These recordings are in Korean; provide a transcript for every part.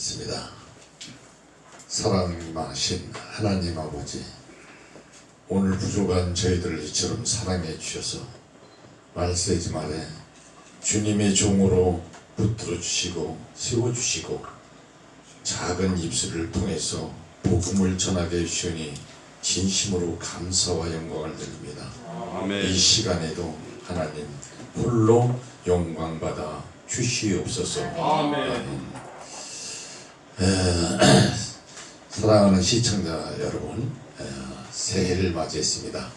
기도하겠습니다. 사랑 많으신 하나님 아버지, 오늘 부족한 저희들을 이처럼 사랑해 주셔서 말세지 말에 주님의 종으로 붙들어 주시고 세워주시고 작은 입술을 통해서 복음을 전하게 해주시니 진심으로 감사와 영광을 드립니다. 아멘. 이 시간에도 하나님 홀로 영광받아 주시옵소서. 아멘. 사랑하는 시청자 여러분, 새해를 맞이했습니다.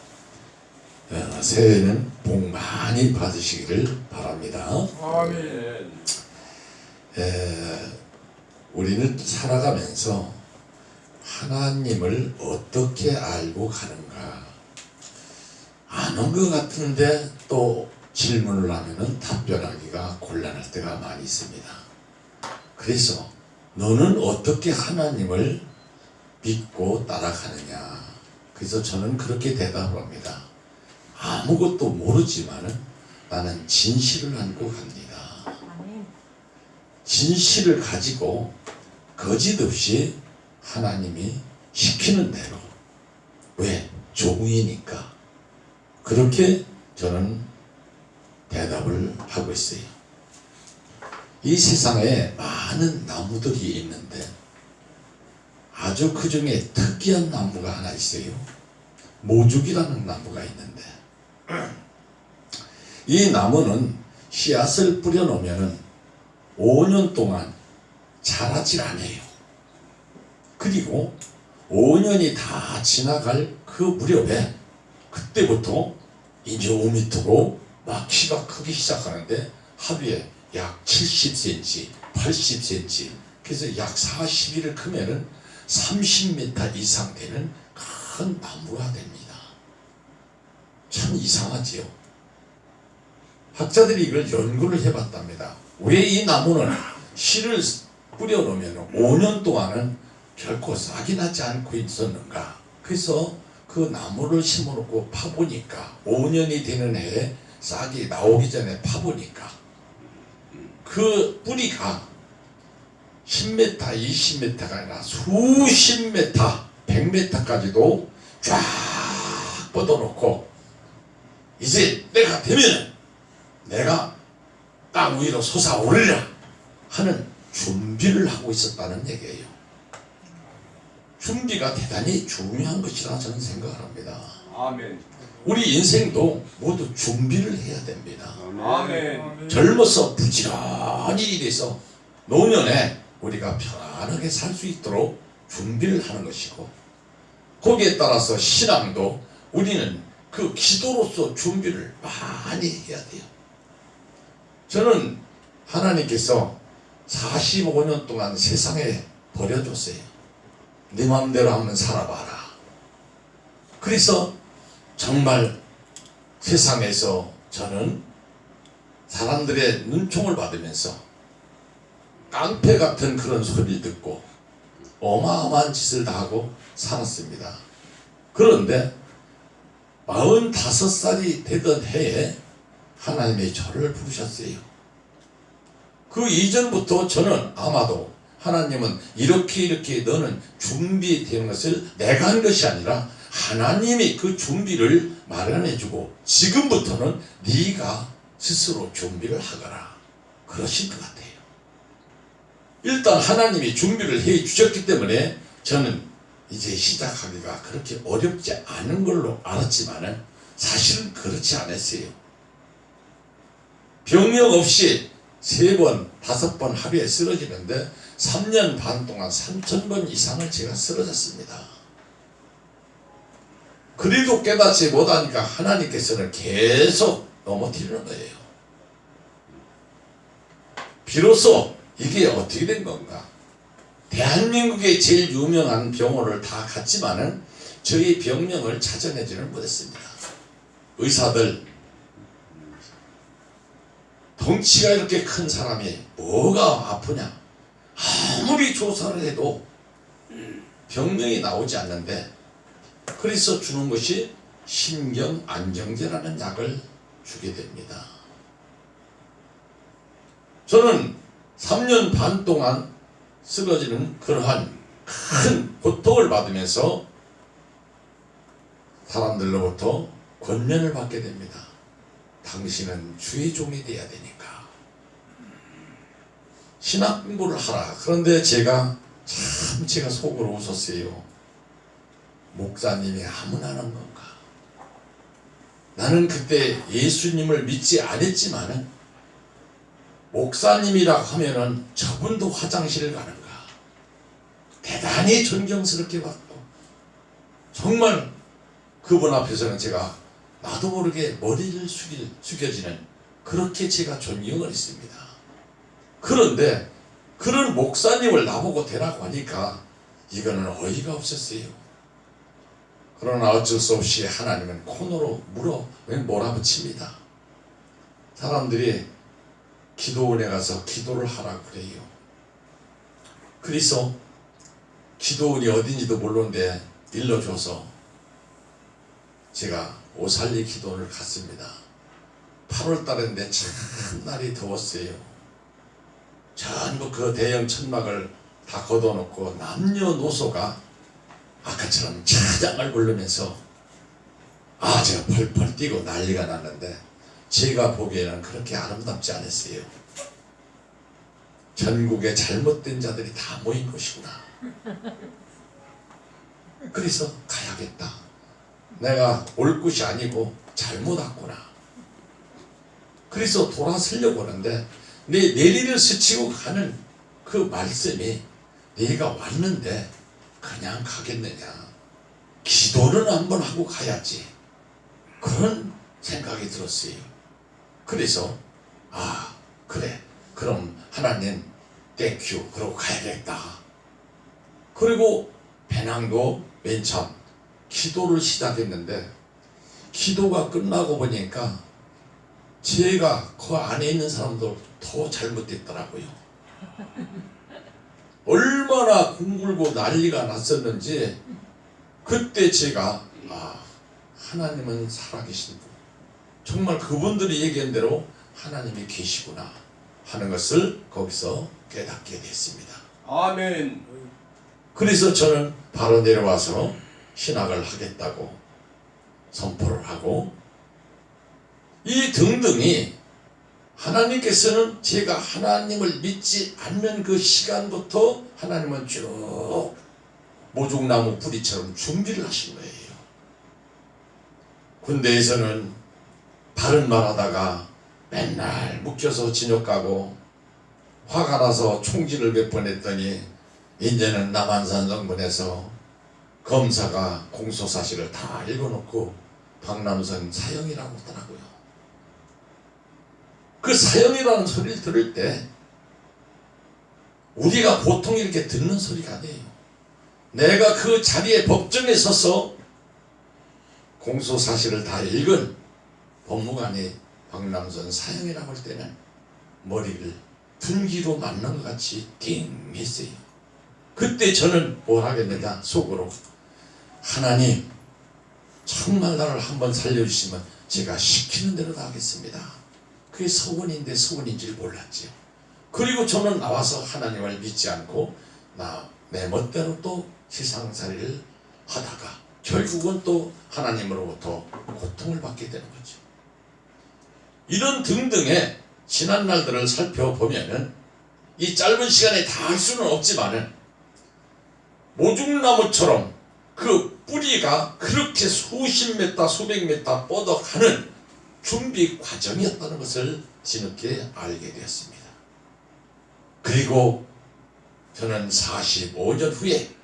새해는 복 많이 받으시기를 바랍니다. 아멘. 우리는 살아가면서 하나님을 어떻게 알고 가는가, 아는 것 같은데 또 질문을 하면은 답변하기가 곤란할 때가 많이 있습니다. 그래서 너는 어떻게 하나님을 믿고 따라가느냐? 그래서 저는 그렇게 대답을 합니다. 아무것도 모르지만은 나는 진실을 안고 갑니다. 진실을 가지고 거짓 없이 하나님이 시키는 대로, 왜? 종이니까. 그렇게 저는 대답을 하고 있어요. 이 세상에 많은 나무들이 있는데 아주 그 중에 특이한 나무가 하나 있어요. 모죽이라는 나무가 있는데 이 나무는 씨앗을 뿌려 놓으면 5년 동안 자라질 않아요. 그리고 5년이 다 지나갈 그 무렵에 그때부터 이제 5m로 막 키가 크기 시작하는데 하루에 약 70cm, 80cm, 그래서 약 40일을 크면은 30m 이상 되는 큰 나무가 됩니다. 참 이상하지요. 학자들이 이걸 연구를 해봤답니다. 왜 이 나무는 씨를 뿌려 놓으면 5년 동안은 결코 싹이 나지 않고 있었는가? 그래서 그 나무를 심어 놓고 파보니까 5년이 되는 해에 싹이 나오기 전에 파보니까 그 뿌리가 10m, 20m가 아니라 수십 미터, 100m까지도 쫙 뻗어놓고 이제 때가 되면 내가 땅 위로 솟아오르리라 하는 준비를 하고 있었다는 얘기예요. 준비가 대단히 중요한 것이라 저는 생각을 합니다. 아멘. 우리 인생도 모두 준비를 해야 됩니다. 아멘. 젊어서 부지런히 일해서 노년에 우리가 편안하게 살 수 있도록 준비를 하는 것이고, 거기에 따라서 신앙도 우리는 그 기도로서 준비를 많이 해야 돼요. 저는 하나님께서 45년 동안 세상에 버려줬어요. 네 마음대로 한번 살아봐라. 그래서 정말 세상에서 저는 사람들의 눈총을 받으면서 깡패 같은 그런 소리를 듣고 어마어마한 짓을 다 하고 살았습니다. 그런데 45살이 되던 해에 하나님이 저를 부르셨어요. 그 이전부터 저는 아마도 하나님은 이렇게 너는 준비되는 것을 내가 한 것이 아니라 하나님이 그 준비를 마련해주고 지금부터는 네가 스스로 준비를 하거라, 그러신 것 같아요. 일단 하나님이 준비를 해 주셨기 때문에 저는 이제 시작하기가 그렇게 어렵지 않은 걸로 알았지만은 사실은 그렇지 않았어요. 병력 없이 3번, 5번 하루에 쓰러지는데 3년 반 동안 3,000번 이상을 제가 쓰러졌습니다. 그래도 깨닫지 못하니까 하나님께서는 계속 넘어뜨리는 거예요. 비로소 이게 어떻게 된 건가? 대한민국의 제일 유명한 병원을 다 갔지만은 저희 병명을 찾아내지는 못했습니다. 의사들, 덩치가 이렇게 큰 사람이 뭐가 아프냐? 아무리 조사를 해도 병명이 나오지 않는데, 그래서 주는 것이 신경안정제라는 약을 주게 됩니다. 저는 3년 반 동안 쓰러지는 그러한 큰 고통을 받으면서 사람들로부터 권면을 받게 됩니다. 당신은 주의 종이 되어야 되니까 신학 공부를 하라. 그런데 제가 속으로 웃었어요. 목사님이 아무나 하는 건가? 나는 그때 예수님을 믿지 않았지만은 목사님이라고 하면은 저분도 화장실을 가는가? 대단히 존경스럽게 봤고 정말 그분 앞에서는 제가 나도 모르게 머리를 숙여지는 그렇게 제가 존경을 했습니다. 그런데 그런 목사님을 나보고 되라고 하니까 이거는 어이가 없었어요. 그러나 어쩔 수 없이 하나님은 코너로 몰아붙입니다. 사람들이 기도원에 가서 기도를 하라고 그래요. 그래서 기도원이 어딘지도 모르는데 일러줘서 제가 오살리 기도원을 갔습니다. 8월 달인데 참 날이 더웠어요. 전부 그 대형 천막을 다 걷어놓고 남녀노소가 아까처럼 차장을 부르면서 제가 펄펄 뛰고 난리가 났는데 제가 보기에는 그렇게 아름답지 않았어요. 전국에 잘못된 자들이 다 모인 곳이구나. 그래서 가야겠다. 내가 올 곳이 아니고 잘못 왔구나. 그래서 돌아서려고 하는데 내 내리를 스치고 가는 그 말씀이 내가 왔는데 그냥 가겠느냐. 기도는 한번 하고 가야지. 그런 생각이 들었어요. 그래서 그래 그럼 하나님 땡큐 그러고 가야겠다. 그리고 배낭도 맨 처음 기도를 시작했는데 기도가 끝나고 보니까 제가 그 안에 있는 사람도 더 잘못됐더라고요. 얼마나 궁굴고 난리가 났었는지 그때 제가 하나님은 살아계신 분, 정말 그분들이 얘기한 대로 하나님이 계시구나 하는 것을 거기서 깨닫게 됐습니다. 아멘. 그래서 저는 바로 내려와서 신학을 하겠다고 선포를 하고 이 등등이 하나님께서는 제가 하나님을 믿지 않는 그 시간부터 하나님은 쭉 모종나무 뿌리처럼 준비를 하신 거예요. 군대에서는 바른 말 하다가 맨날 묶여서 진역 가고 화가 나서 총질을 몇 번 했더니 이제는 남한산 정문에서 검사가 공소사실을 다 읽어놓고 박남선 사형이라고 하더라고요. 그 사형이라는 소리를 들을 때 우리가 보통 이렇게 듣는 소리가 아니에요. 내가 그 자리에 법정에 서서 공소사실을 다 읽은 법무관이 박남선 사형이라고 할 때는 머리를 둔기로 맞는 것 같이 띵 했어요. 그때 저는 뭘 하겠느냐 속으로 하나님 정말 나를 한번 살려주시면 제가 시키는 대로 다 하겠습니다. 그게 서원인데 서원인지를 몰랐지요. 그리고 저는 나와서 하나님을 믿지 않고 내 멋대로 또 세상살이를 하다가 결국은 또 하나님으로부터 고통을 받게 되는 거죠. 이런 등등의 지난 날들을 살펴보면은 이 짧은 시간에 다 할 수는 없지만은 모죽나무처럼 그 뿌리가 그렇게 수십 메타 수백 메타 뻗어가는 준비 과정이었다는 것을 뒤늦게 알게 되었습니다. 그리고 저는 45년 후에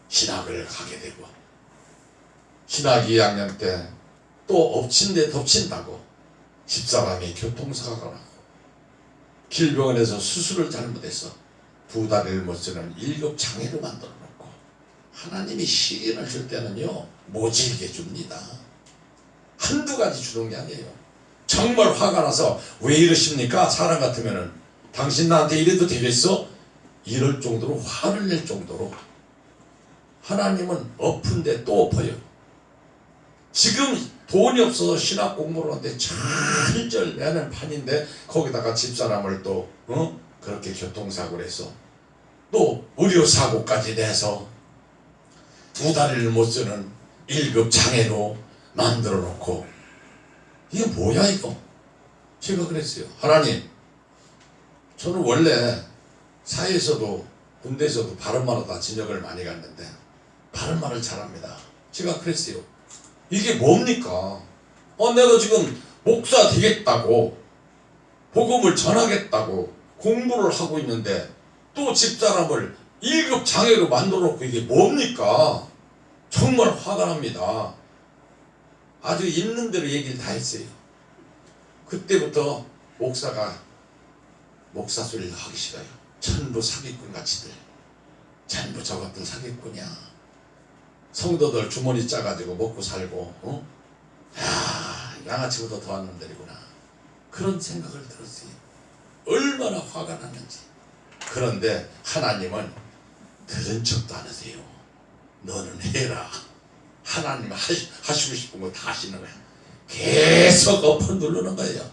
신학을 가게 되고 신학 2학년 때 또 엎친 데 덮친다고 집사람이 교통사고가 나고 길병원에서 수술을 잘못해서 2다리를 못 쓰는 1급 장애를 만들어 놓고 하나님이 시련을 줄 때는요 모질게 줍니다. 한두 가지 주는 게 아니에요. 정말 화가 나서 왜 이러십니까? 사람 같으면은 당신 나한테 이래도 되겠어? 이럴 정도로 화를 낼 정도로 하나님은 엎은데 또 엎어요. 지금 돈이 없어서 신학 공부를 하는데 철절 내는 판인데 거기다가 집사람을 또 그렇게 교통사고를 해서 또 의료사고까지 내서 두 다리를 못 쓰는 1급 장애로 만들어 놓고, 이게 뭐야 이거? 제가 그랬어요. 하나님, 저는 원래 사회에서도 군대에서도 바른 말하다 진역을 많이 갔는데 바른 말을 잘합니다. 제가 그랬어요. 이게 뭡니까? 내가 지금 목사 되겠다고 복음을 전하겠다고 공부를 하고 있는데 또 집사람을 1급 장애로 만들어 놓고 이게 뭡니까? 정말 화가 납니다. 아주 있는 대로 얘기를 다 했어요. 그때부터 목사가 목사 소리를 하기 싫어요. 전부 사기꾼 같이들, 전부 저것들 사기꾼이야. 성도들 주머니 짜가지고 먹고 살고, 야, 양아치보다 더한 놈들이구나. 그런 생각을 들었어요. 얼마나 화가 났는지. 그런데 하나님은 들은 척도 안 하세요. 너는 해라. 하나님 하시고 싶은 거 다 하시는 거야. 계속 엎어 누르는 거예요.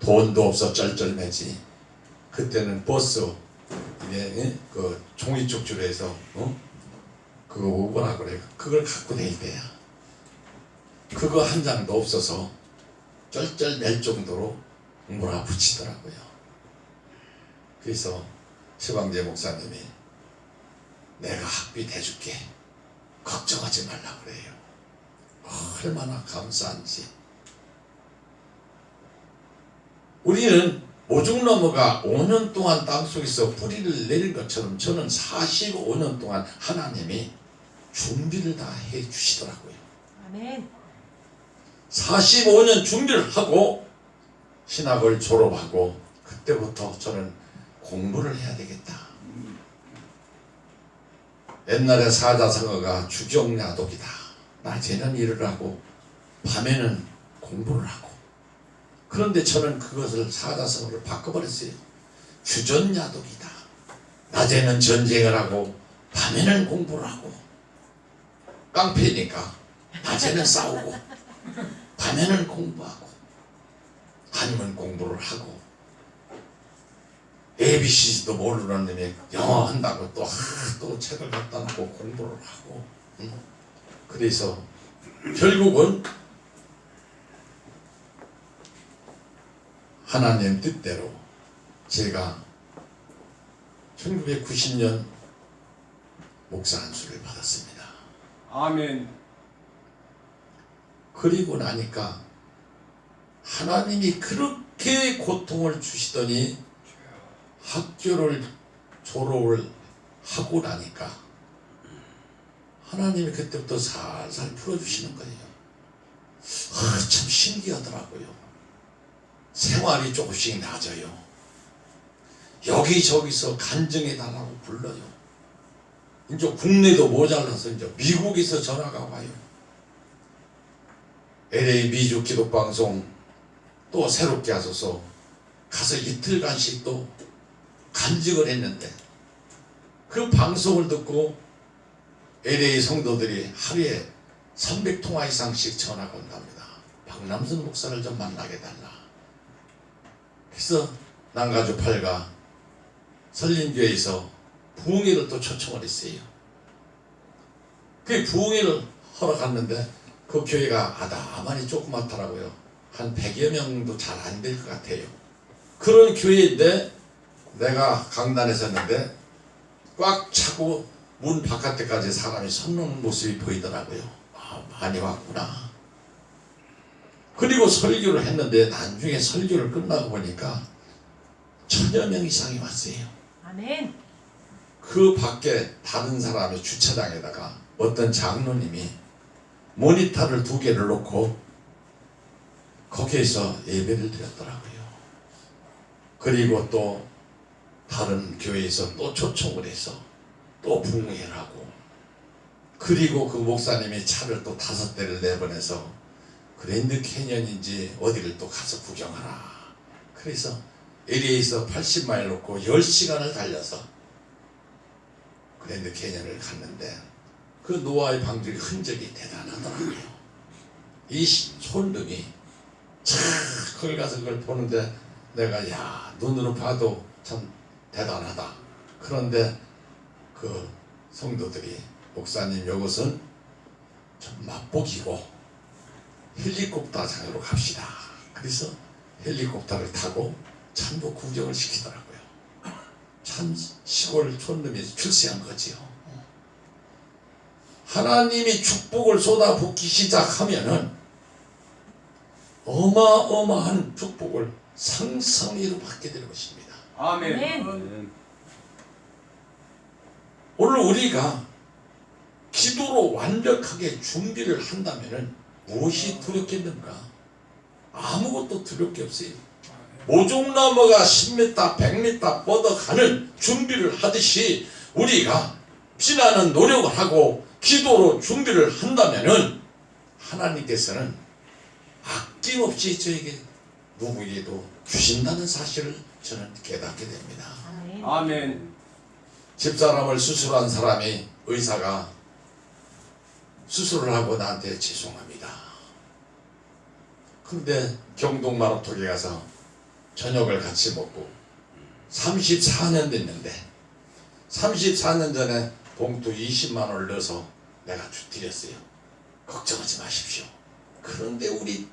돈도 없어 쩔쩔매지. 그때는 버스 이게 그 종이쪽줄에서 그거 뭐라 그래요? 그걸 갖고 다닐 때야. 그거 한 장도 없어서 쩔쩔맬 정도로 몰아붙이더라고요. 그래서 최광재 목사님이 내가 학비 대줄게, 걱정하지 말라 그래요. 얼마나 감사한지. 우리는 오죽나무가 5년 동안 땅속에서 뿌리를 내린 것처럼 저는 45년 동안 하나님이 준비를 다 해주시더라고요. 아멘. 45년 준비를 하고 신학을 졸업하고 그때부터 저는 공부를 해야 되겠다. 옛날에 사자성어가 주경야독이다. 낮에는 일을 하고 밤에는 공부를 하고. 그런데 저는 그것을 사자성어를 바꿔버렸어요. 주전야독이다. 낮에는 전쟁을 하고 밤에는 공부를 하고. 깡패니까 낮에는 싸우고 밤에는 공부하고, 아니면 공부를 하고. ABC도 모르는 놈이 영어 한다고 또 책을 갖다 놓고 공부를 하고. 그래서 결국은 하나님 뜻대로 제가 1990년 목사 안수를 받았습니다. 아멘. 그리고 나니까 하나님이 그렇게 고통을 주시더니 학교를 졸업을 하고 나니까 하나님이 그때부터 살살 풀어주시는 거예요. 참 신기하더라고요. 생활이 조금씩 나아져요. 여기저기서 간증해달라고 불러요. 이제 국내도 모자라서 이제 미국에서 전화가 와요. LA 미주 기독방송 또 새롭게 하소서 가서 이틀간씩 또 간증을 했는데, 그 방송을 듣고 LA 성도들이 하루에 300통화 이상씩 전화가 온답니다. 박남선 목사를 좀 만나게 달라. 그래서 난가주 8가 설린교회에서 부흥회를 또 초청을 했어요. 그 부흥회를 하러 갔는데 그 교회가 아담하니 조그맣더라고요. 한 100여 명도 잘 안 될 것 같아요. 그런 교회인데 내가 강단에 섰는데 꽉 차고 문 바깥에까지 사람이 섰는 모습이 보이더라고요. 많이 왔구나. 그리고 설교를 했는데 나중에 설교를 끝나고 보니까 1000여 명 이상이 왔어요. 아멘. 그 밖에 다른 사람의 주차장에다가 어떤 장로님이 모니터를 2개를 놓고 거기에서 예배를 드렸더라고요. 그리고 또 다른 교회에서 또 초청을 해서 또 부흥회를 하고, 그리고 그 목사님이 차를 또 5대를 내보내서 그랜드 캐년인지 어디를 또 가서 구경하라. 그래서 LA에서 80마일 놓고 10시간을 달려서 그랜드 캐년을 갔는데 그 노아의 방주의 흔적이 대단하더라고요. 이 손님이 참 거기 가서 그걸 보는데 내가 눈으로 봐도 참 대단하다. 그런데 그 성도들이 목사님 이것은 좀 맛보기고 헬리콥터장으로 갑시다. 그래서 헬리콥터를 타고 참도 구경을 시키더라고요. 참 시골 촌놈이 출세한 거지요. 하나님이 축복을 쏟아붓기 시작하면은 어마어마한 축복을 상상으로 받게 되는 것입니다. 아멘. 오늘 우리가 기도로 완벽하게 준비를 한다면은 무엇이 두렵겠는가? 아무것도 두려울 게 없어요. 모종나무가 10m, 100m 뻗어가는 준비를 하듯이 우리가 피나는 노력을 하고 기도로 준비를 한다면은 하나님께서는 아낌없이 저에게 누구에게도 주신다는 사실을 저는 깨닫게 됩니다. 아멘. 집사람을 수술한 사람이 의사가 수술을 하고 나한테 죄송합니다. 근데 경동 마라톤에 가서 저녁을 같이 먹고 34년 됐는데 34년 전에 봉투 20만 원을 넣어서 내가 드렸어요. 걱정하지 마십시오. 그런데 우리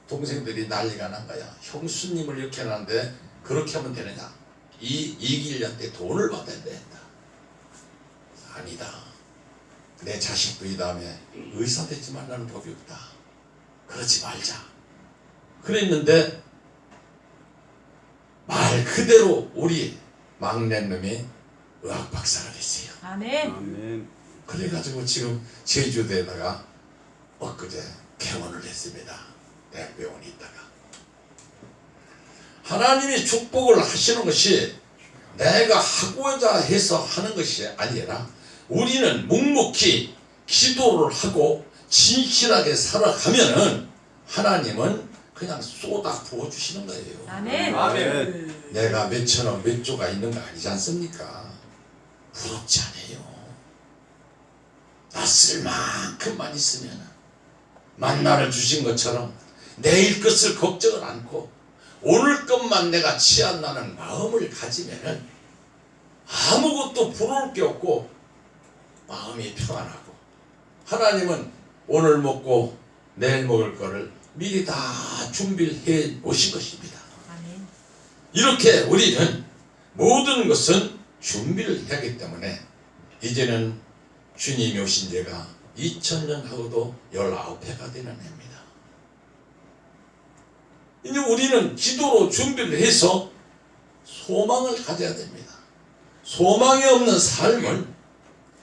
동생들이 난리가 난 거야. 형수님을 이렇게 하는데 그렇게 하면 되느냐? 이기려한테 돈을 받아야 된다. 아니다. 내 자식도 이 다음에 의사 되지 말라는 법이 없다. 그러지 말자. 그랬는데 말 그대로 우리 막내놈이 의학 박사가 됐어요. 아멘. 아멘. 그래가지고 지금 제주도에다가 엊그제 개원을 했습니다. 대학병원에 있다가. 하나님이 축복을 하시는 것이 내가 하고자 해서 하는 것이 아니라 우리는 묵묵히 기도를 하고 진실하게 살아가면은 하나님은 그냥 쏟아 부어주시는 거예요. 아멘. 아멘. 내가 몇 천원 몇 조가 있는 거 아니지 않습니까? 부럽지 않아요. 나 쓸 만큼만 있으면 만나를 주신 것처럼 내일 것을 걱정을 않고 오늘 것만 내가 취한다는 마음을 가지면은 아무것도 부러울 게 없고 마음이 평안하고 하나님은 오늘 먹고 내일 먹을 거를 미리 다 준비를 해 오신 것입니다. 아멘. 이렇게 우리는 모든 것은 준비를 해야 하기 때문에 이제는 주님이 오신 지가 2000년 하고도 19회가 되는 해입니다. 이제 우리는 기도로 준비를 해서 소망을 가져야 됩니다. 소망이 없는 삶은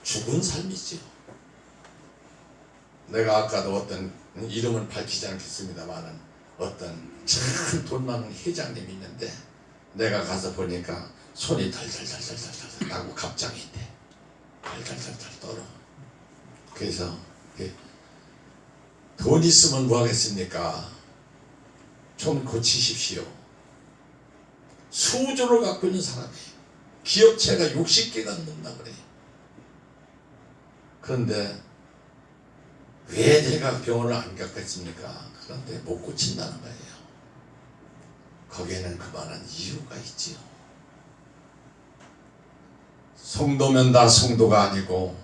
죽은 삶이지요. 내가 아까도 어떤 이름은 밝히지 않겠습니다만은 어떤 참 돈 많은 회장님이 있는데 내가 가서 보니까 손이 덜덜덜덜덜 나고 갑장인데 덜덜덜덜 떨어. 그래서 돈 있으면 뭐 하겠습니까? 좀 고치십시오. 수조를 갖고 있는 사람이에요. 기업체가 60개가 넘는다 그래요. 그런데 왜 내가 병원을 안 갔겠습니까? 그런데 못 고친다는 거예요. 거기에는 그만한 이유가 있지요. 성도면 다 성도가 아니고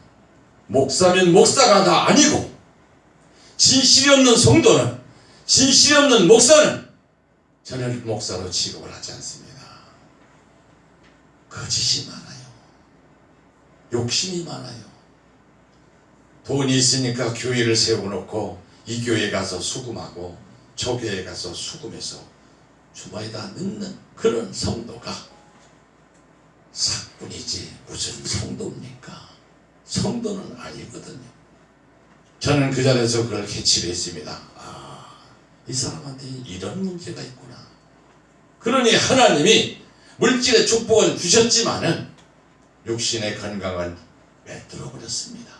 목사면 목사가 다 아니고 진실이 없는 성도는 진실이 없는 목사는 저는 목사로 취급을 하지 않습니다. 거짓이 많아요. 욕심이 많아요. 돈이 있으니까 교회를 세워놓고 이 교회에 가서 수금하고 저 교회에 가서 수금해서 주말에다 넣는 그런 성도가 사꾼이지 무슨 성도입니까? 성도는 아니거든요. 저는 그 자리에서 그걸 캐치를 했습니다. 이 사람한테 이런 문제가 있구나. 그러니 하나님이 물질의 축복을 주셨지만은 육신의 건강은 빼들어 버렸습니다.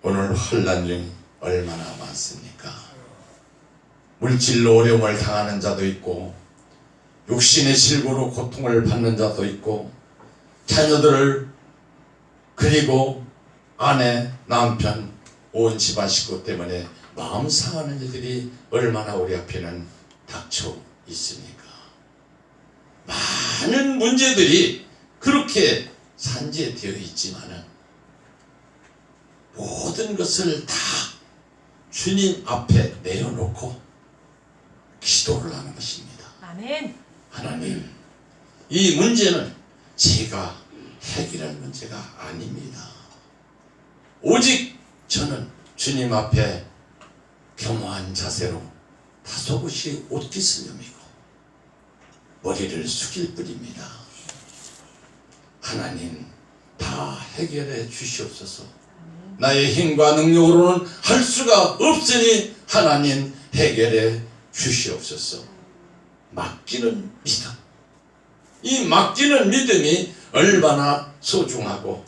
오늘 환난 중이 얼마나 많습니까? 물질로 어려움을 당하는 자도 있고 육신의 질고로 고통을 받는 자도 있고 자녀들을 그리고 아내, 남편, 온 집안 식구 때문에 마음 상하는 일들이 얼마나 우리 앞에는 닥쳐 있습니까? 많은 문제들이 그렇게 산재되어 있지만은 모든 것을 다 주님 앞에 내어놓고 기도를 하는 것입니다. 아멘. 하나님, 이 문제는 제가 해결할 문제가 아닙니다. 오직 저는 주님 앞에 겸허한 자세로 다소곳이 옷깃을 여미고 머리를 숙일 뿐입니다. 하나님, 다 해결해 주시옵소서. 나의 힘과 능력으로는 할 수가 없으니 하나님 해결해 주시옵소서. 맡기는 믿음, 이 맡기는 믿음이 얼마나 소중하고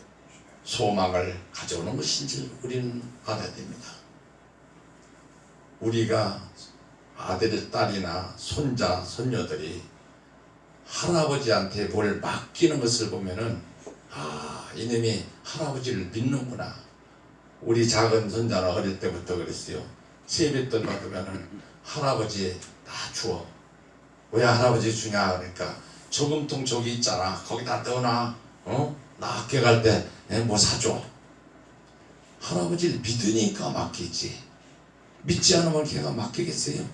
소망을 가져오는 것인지 우리는 알아야 됩니다. 우리가 아들, 딸이나 손자, 손녀들이 할아버지한테 뭘 맡기는 것을 보면은 이놈이 할아버지를 믿는구나. 우리 작은 손자는 어릴 때부터 그랬어요. 세뱃돈 받으면은 할아버지 나 주어. 왜 할아버지 주냐 그러니까 저금통 저기 있잖아. 거기다 넣어놔. 나 학교 갈 때 뭐 사줘. 할아버지를 믿으니까 맡기지. 믿지 않으면 걔가 맡기겠어요?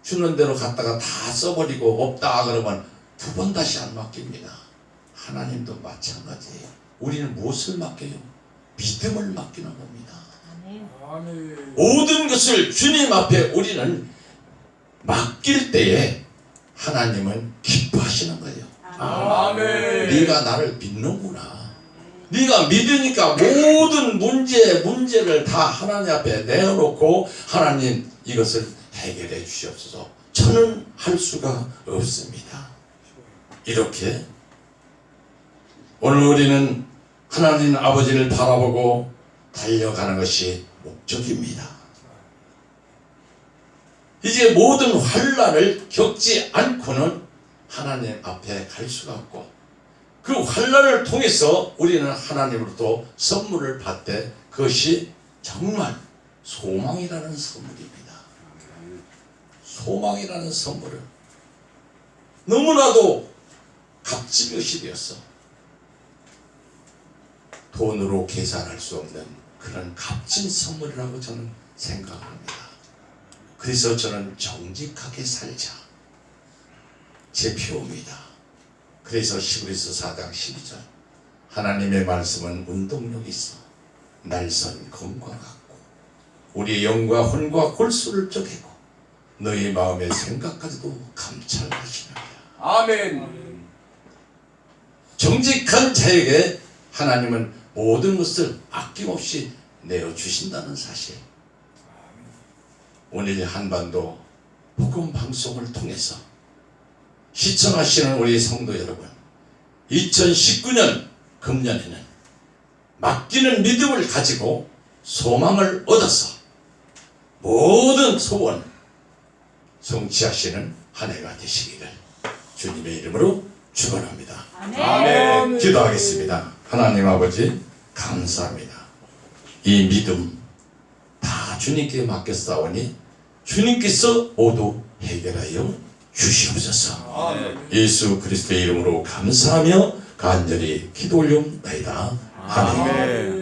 주는 대로 갖다가 다 써버리고 없다 그러면 두 번 다시 안 맡깁니다. 하나님도 마찬가지예요. 우리는 무엇을 맡겨요? 믿음을 맡기는 겁니다. 아멘. 모든 것을 주님 앞에 우리는 맡길 때에 하나님은 기뻐하시는 거예요. 아멘. 네가 나를 믿는구나. 네가 믿으니까 모든 문제를 다 하나님 앞에 내어놓고 하나님 이것을 해결해 주시옵소서. 저는 할 수가 없습니다. 이렇게 오늘 우리는 하나님 아버지를 바라보고 달려가는 것이 목적입니다. 이제 모든 환난을 겪지 않고는 하나님 앞에 갈 수가 없고 그 환난을 통해서 우리는 하나님으로부터 선물을 받되 그것이 정말 소망이라는 선물입니다. 소망이라는 선물은 너무나도 값지것이 되었어. 돈으로 계산할 수 없는 그런 값진 선물이라고 저는 생각합니다. 그래서 저는 정직하게 살자 제 표입니다. 그래서 히브리서 4장 12절 하나님의 말씀은 운동력이 있어 날선 검과 같고 우리의 영과 혼과 골수를 쪼개고 너희 마음의 생각까지도 감찰하시느니라. 아멘. 정직한 자에게 하나님은 모든 것을 아낌없이 내어주신다는 사실. 오늘 한반도 복음 방송을 통해서 시청하시는 우리 성도 여러분, 2019년 금년에는 맡기는 믿음을 가지고 소망을 얻어서 모든 소원 성취하시는 한 해가 되시기를 주님의 이름으로 축원합니다. 아멘. 기도하겠습니다. 하나님 아버지 감사합니다. 이 믿음 다 주님께 맡겼사오니 주님께서 모두 해결하여 주시옵소서. 예수 그리스도의 이름으로 감사하며 간절히 기도 올리옵나이다. 아멘.